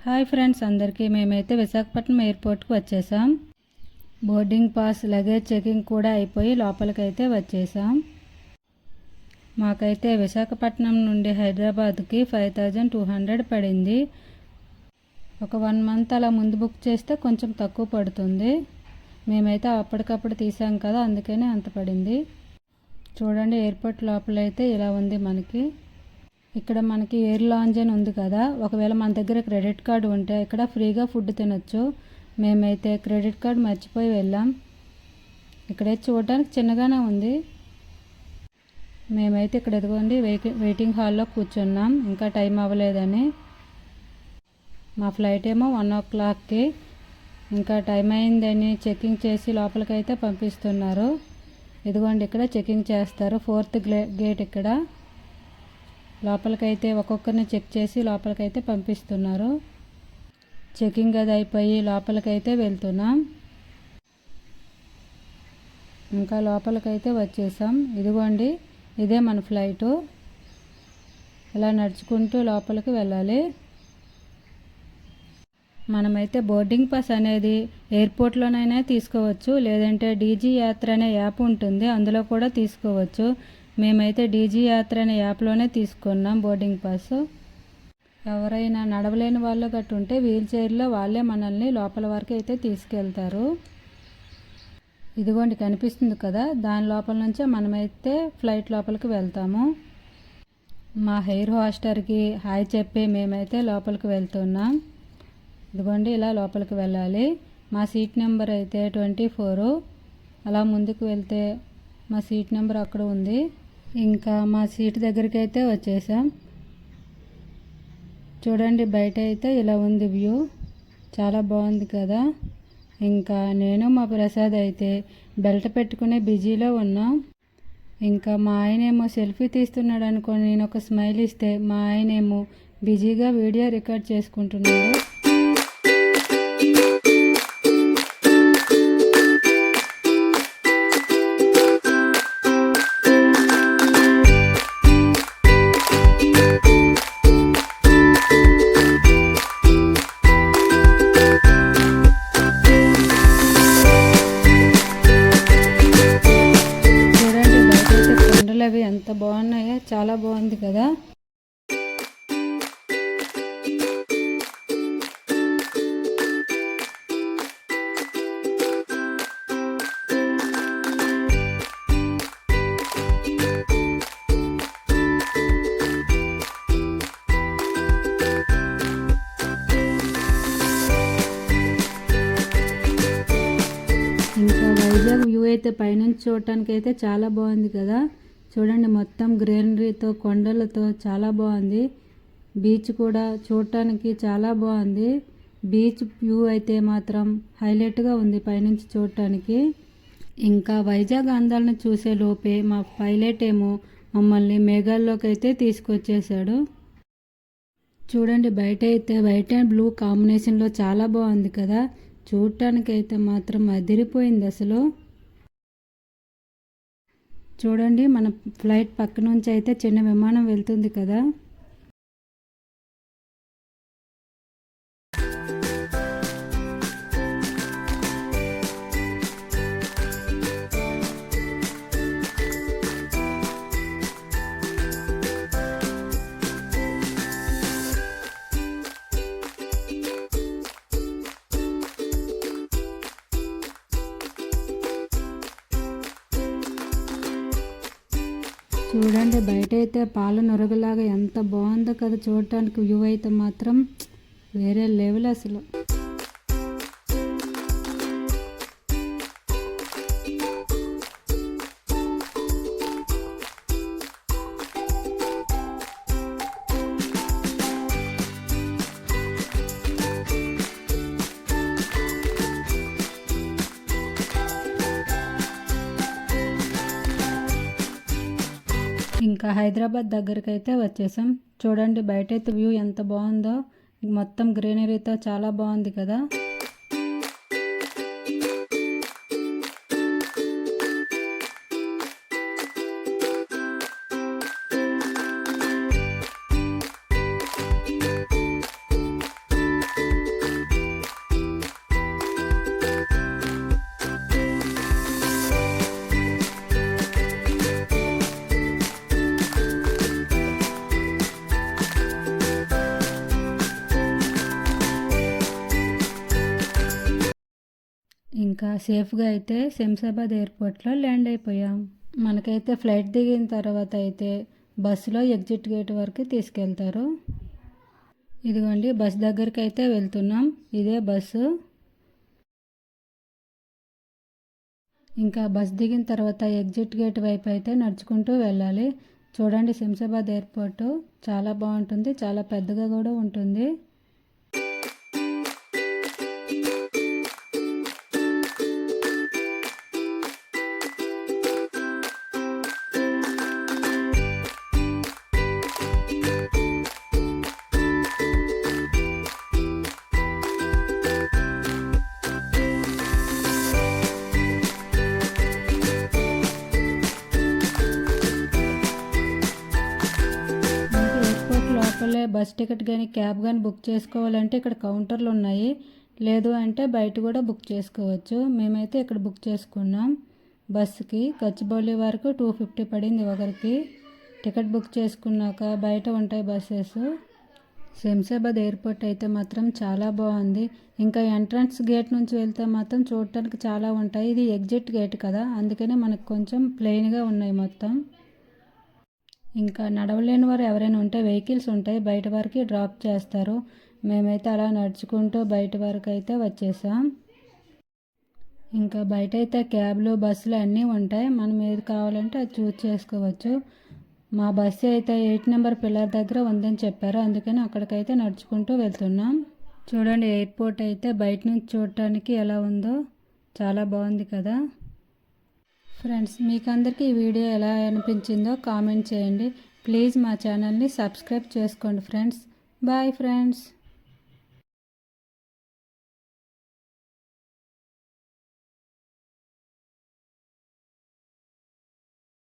Hi friends, అందరికీ మేమైతే విశాఖపట్నం ఎయిర్పోర్ట్కి వచ్చేసాం. బోర్డింగ్ పాస్ లగేజ్ చెకింగ్ కూడా అయిపోయి లోపలికైతే వచ్చేసాం. మాకైతే విశాఖపట్నం నుండి హైదరాబాద్కి 5200 పడింది. ఒక 1 మంత్ అలా ముందు బుక్ చేస్తే కొంచెం తక్కువ పడుతుంది. మేమైతే అప్పటికప్పుడు తీసాం కదా, అందుకనే అంత పడింది. చూడండి, ఎయిర్పోర్ట్ లోపలైతే ఇలా ఉంది. ఇక్కడ మనకి ఎయిర్ లాంజ్ అని ఉంది కదా, ఒకవేళ మన దగ్గర క్రెడిట్ కార్డు ఉంటే ఇక్కడ ఫ్రీగా ఫుడ్ తినొచ్చు. మేమైతే క్రెడిట్ కార్డు మర్చిపోయి వెళ్ళాం. ఇక్కడైతే చూడడానికి చిన్నగానే ఉంది. మేమైతే ఇక్కడ ఎదుగోండి వెయిటింగ్ హాల్లో కూర్చున్నాం, ఇంకా టైం అవ్వలేదని. మా ఫ్లైట్ ఏమో 1 o'clockకి, ఇంకా టైం అయిందని చెకింగ్ చేసి లోపలికైతే పంపిస్తున్నారు. ఇదిగోండి, ఇక్కడ చెకింగ్ చేస్తారు. 4th గేట్ ఇక్కడ. లోపలికైతే ఒక్కొక్కరిని చెక్ చేసి లోపలికైతే పంపిస్తున్నారు. చెకింగ్ అది అయిపోయి లోపలికైతే వెళ్తున్నాం. ఇంకా లోపలికైతే వచ్చేసాం. ఇదిగోండి, ఇదే మన ఫ్లైటు. ఇలా నడుచుకుంటూ లోపలికి వెళ్ళాలి. మనమైతే బోర్డింగ్ పాస్ అనేది ఎయిర్పోర్ట్లోనైనా తీసుకోవచ్చు, లేదంటే డీజీ యాత్ర అనే యాప్ ఉంటుంది, అందులో కూడా తీసుకోవచ్చు. మేమైతే డీజీ యాత్ర అనే యాప్లోనే తీసుకున్నాం బోర్డింగ్ పాస్. ఎవరైనా నడవలేని వాళ్ళు గట్టు ఉంటే వీల్ చైర్లో వాళ్ళే మనల్ని లోపల వరకు అయితే తీసుకెళ్తారు. ఇదిగోండి, కనిపిస్తుంది కదా, దాని లోపల నుంచే మనమైతే ఫ్లైట్ లోపలికి వెళ్తాము. మా హెయిర్ హోస్టర్కి హాయ్ చెప్పి మేమైతే లోపలికి వెళ్తున్నాం. ఇదిగోండి, ఇలా లోపలికి వెళ్ళాలి. మా సీట్ నెంబర్ అయితే 24. అలా ముందుకు వెళ్తే మా సీట్ నెంబర్ అక్కడ ఉంది. ఇంకా మా సీట్ దగ్గరికి అయితే వచ్చేసాం. చూడండి, బయట అయితే ఇలా ఉంది వ్యూ, చాలా బాగుంది కదా. ఇంకా నేను మా ప్రసాద్ అయితే బెల్ట్ పెట్టుకునే బిజీలో ఉన్నాం. ఇంకా మా ఆయనేమో సెల్ఫీ తీస్తున్నాడు అనుకోని నేను ఒక స్మైల్ ఇస్తే మా ఆయనేమో బిజీగా వీడియో రికార్డ్ చేసుకుంటున్నాడు. అవి ఎంత బాగున్నాయో, చాలా బాగుంది కదా. ఇంకా వైజాగ్ వ్యూ అయితే పైనుంచి చూడటానికి అయితే చాలా బాగుంది కదా. చూడండి, మొత్తం గ్రీనరీతో కొండలతో చాలా బాగుంది. బీచ్ కూడా చూడటానికి చాలా బాగుంది. బీచ్ వ్యూ అయితే మాత్రం హైలైట్గా ఉంది పైనుంచి చూడటానికి. ఇంకా వైజాగ్ అందాలను చూసే లోపే మా పైలట్ ఏమో మమ్మల్ని మేఘాల్లోకి అయితే తీసుకొచ్చేసాడు. చూడండి, బయట అయితే వైట్ అండ్ బ్లూ కాంబినేషన్లో చాలా బాగుంది కదా. చూడటానికి అయితే మాత్రం అదిరిపోయింది అసలు. చూడండి, మన ఫ్లైట్ పక్క నుంచి అయితే చిన్న విమానం వెళ్తుంది కదా. చూడండి, బయట అయితే పాల నొరగలాగా ఎంత బాగుందో కదా. చూడటానికి వ్యూ అయితే మాత్రం వేరే లెవెల్ అసలు. ఇంకా హైదరాబాద్ దగ్గరికి అయితే వచ్చేసాం. చూడండి, బయట అయితే వ్యూ ఎంత బాగుందో, మొత్తం గ్రీనరీతో చాలా బాగుంది కదా. ఇంకా సేఫ్గా అయితే శంషాబాద్ ఎయిర్పోర్ట్లో ల్యాండ్ అయిపోయాం. మనకైతే ఫ్లైట్ దిగిన తర్వాత అయితే బస్సులో ఎగ్జిట్ గేట్ వరకు తీసుకెళ్తారు. ఇదిగోండి బస్ దగ్గరికి అయితే వెళ్తున్నాం. ఇదే బస్సు. ఇంకా బస్ దిగిన తర్వాత ఎగ్జిట్ గేట్ వైపు అయితే నడుచుకుంటూ వెళ్ళాలి. చూడండి శంషాబాద్ ఎయిర్పోర్టు చాలా బాగుంటుంది, చాలా పెద్దగా కూడా ఉంటుంది. లోపలే బస్ టికెట్ కానీ క్యాబ్ కానీ బుక్ చేసుకోవాలంటే ఇక్కడ కౌంటర్లు ఉన్నాయి. లేదు అంటే బయట కూడా బుక్ చేసుకోవచ్చు. మేమైతే ఇక్కడ బుక్ చేసుకున్నాం. బస్సుకి గచ్చిబౌలి వరకు 250 పడింది ఒకరికి. టికెట్ బుక్ చేసుకున్నాక బయట ఉంటాయి బస్సెస్. శంషాబాద్ ఎయిర్పోర్ట్ అయితే మాత్రం చాలా బాగుంది. ఇంకా ఎంట్రన్స్ గేట్ నుంచి వెళ్తే మాత్రం చూడటానికి చాలా ఉంటాయి. ఇది ఎగ్జిట్ గేట్ కదా, అందుకనే మనకు కొంచెం ప్లెయిన్గా ఉన్నాయి మొత్తం. ఇంకా నడవలేని వారు ఎవరైనా ఉంటే వెహికల్స్ ఉంటాయి, బయట వరకు డ్రాప్ చేస్తారు. మేమైతే అలా నడుచుకుంటూ బయట వరకు అయితే వచ్చేసాం. ఇంకా బయట అయితే క్యాబ్లు బస్సులు అన్నీ ఉంటాయి. మనం ఏది కావాలంటే అది చూస్ చేసుకోవచ్చు. మా బస్సు అయితే 8 నెంబర్ పిల్లర్ దగ్గర ఉందని చెప్పారు, అందుకని అక్కడికైతే నడుచుకుంటూ వెళ్తున్నాం. చూడండి ఎయిర్పోర్ట్ అయితే బయట నుంచి చూడటానికి ఎలా ఉందో, చాలా బాగుంది కదా ఫ్రెండ్స్. మీకు అందరికీ ఈ వీడియో ఎలా అనిపించిందో కామెంట్ చేయండి. ప్లీజ్ మా ఛానల్ని సబ్స్క్రైబ్ చేసుకోండి ఫ్రెండ్స్. Bye friends.